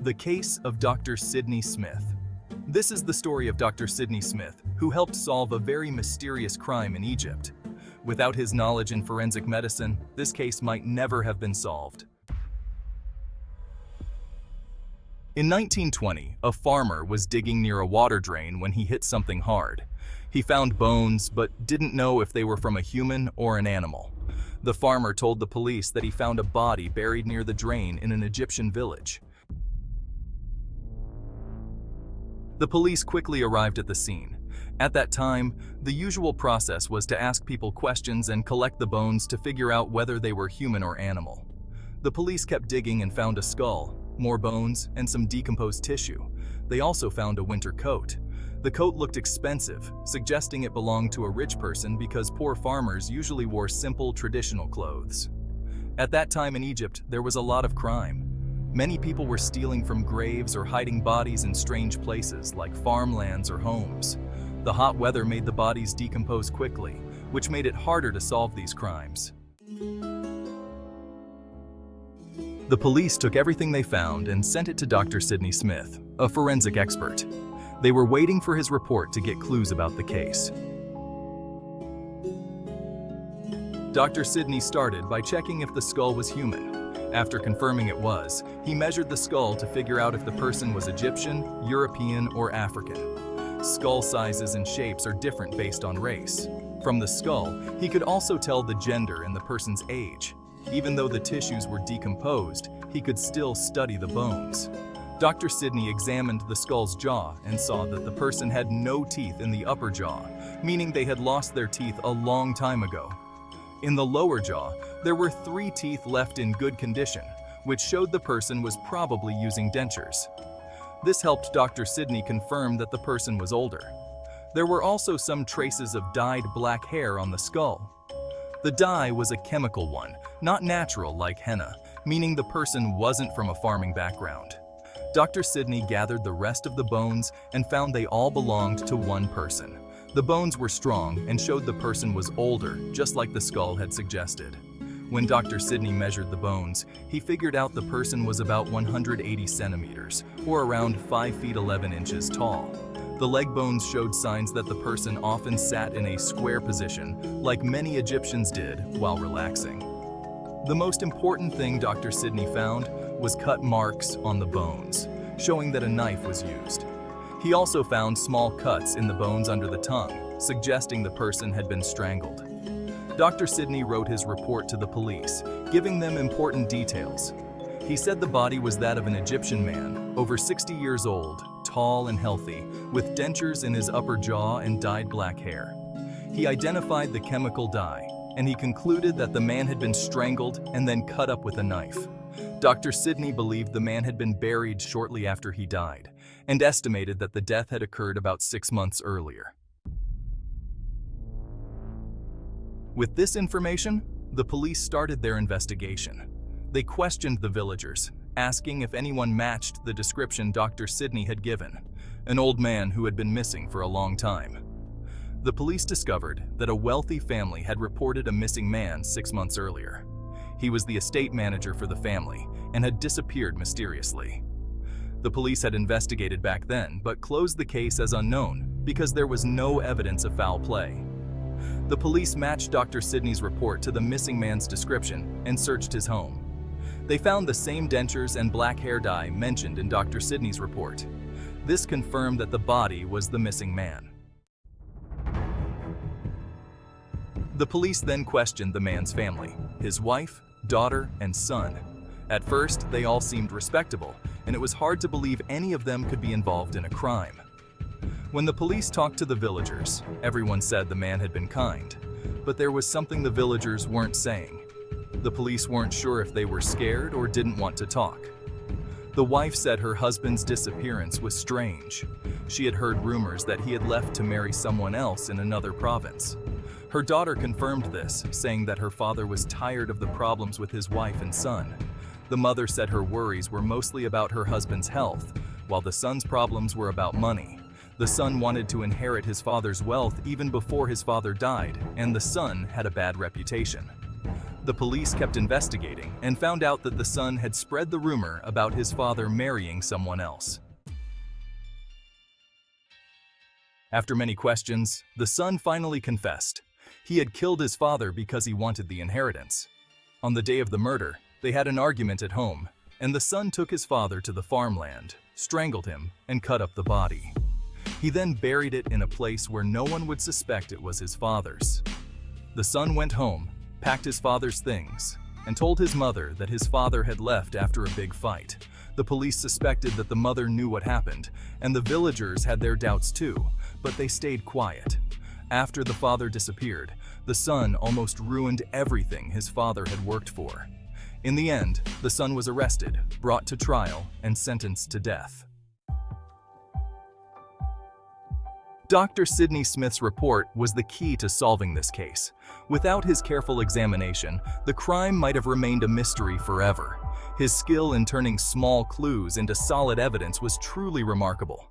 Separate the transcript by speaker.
Speaker 1: The case of Dr. Sidney Smith. This is the story of Dr. Sidney Smith, who helped solve a very mysterious crime in Egypt. Without his knowledge in forensic medicine, this case might never have been solved. In 1920, a farmer was digging near a water drain when he hit something hard. He found bones, but didn't know if they were from a human or an animal. The farmer told the police that he found a body buried near the drain in an Egyptian village. The police quickly arrived at the scene. At that time, the usual process was to ask people questions and collect the bones to figure out whether they were human or animal. The police kept digging and found a skull, more bones, and some decomposed tissue. They also found a winter coat. The coat looked expensive, suggesting it belonged to a rich person because poor farmers usually wore simple, traditional clothes. At that time in Egypt, there was a lot of crime. Many people were stealing from graves or hiding bodies in strange places like farmlands or homes. The hot weather made the bodies decompose quickly, which made it harder to solve these crimes. The police took everything they found and sent it to Dr. Sidney Smith, a forensic expert. They were waiting for his report to get clues about the case. Dr. Sidney started by checking if the skull was human. After confirming it was, he measured the skull to figure out if the person was Egyptian, European, or African. Skull sizes and shapes are different based on race. From the skull, he could also tell the gender and the person's age. Even though the tissues were decomposed, he could still study the bones. Dr. Sidney examined the skull's jaw and saw that the person had no teeth in the upper jaw, meaning they had lost their teeth a long time ago. In the lower jaw, there were 3 teeth left in good condition, which showed the person was probably using dentures. This helped Dr. Sidney confirm that the person was older. There were also some traces of dyed black hair on the skull. The dye was a chemical one, not natural like henna, meaning the person wasn't from a farming background. Dr. Sidney gathered the rest of the bones and found they all belonged to one person. The bones were strong and showed the person was older, just like the skull had suggested. When Dr. Sidney measured the bones, he figured out the person was about 180 centimeters, or around 5 feet 11 inches tall. The leg bones showed signs that the person often sat in a square position, like many Egyptians did while relaxing. The most important thing Dr. Sidney found was cut marks on the bones, showing that a knife was used. He also found small cuts in the bones under the tongue, suggesting the person had been strangled. Dr. Sidney wrote his report to the police, giving them important details. He said the body was that of an Egyptian man, over 60 years old, tall and healthy, with dentures in his upper jaw and dyed black hair. He identified the chemical dye, and he concluded that the man had been strangled and then cut up with a knife. Dr. Sidney believed the man had been buried shortly after he died, and estimated that the death had occurred about 6 months earlier. With this information, the police started their investigation. They questioned the villagers, asking if anyone matched the description Dr. Sidney had given, an old man who had been missing for a long time. The police discovered that a wealthy family had reported a missing man 6 months earlier. He was the estate manager for the family and had disappeared mysteriously. The police had investigated back then, but closed the case as unknown because there was no evidence of foul play. The police matched Dr. Sidney's report to the missing man's description and searched his home. They found the same dentures and black hair dye mentioned in Dr. Sidney's report. This confirmed that the body was the missing man. The police then questioned the man's family, his wife, daughter, and son. At first, they all seemed respectable, and it was hard to believe any of them could be involved in a crime. When the police talked to the villagers, everyone said the man had been kind, but there was something the villagers weren't saying. The police weren't sure if they were scared or didn't want to talk. The wife said her husband's disappearance was strange. She had heard rumors that he had left to marry someone else in another province. Her daughter confirmed this, saying that her father was tired of the problems with his wife and son. The mother said her worries were mostly about her husband's health, while the son's problems were about money. The son wanted to inherit his father's wealth even before his father died, and the son had a bad reputation. The police kept investigating and found out that the son had spread the rumor about his father marrying someone else. After many questions, the son finally confessed. He had killed his father because he wanted the inheritance. On the day of the murder, they had an argument at home, and the son took his father to the farmland, strangled him, and cut up the body. He then buried it in a place where no one would suspect it was his father's. The son went home, packed his father's things, and told his mother that his father had left after a big fight. The police suspected that the mother knew what happened, and the villagers had their doubts too, but they stayed quiet. After the father disappeared, the son almost ruined everything his father had worked for. In the end, the son was arrested, brought to trial, and sentenced to death. Dr. Sidney Smith's report was the key to solving this case. Without his careful examination, the crime might have remained a mystery forever. His skill in turning small clues into solid evidence was truly remarkable.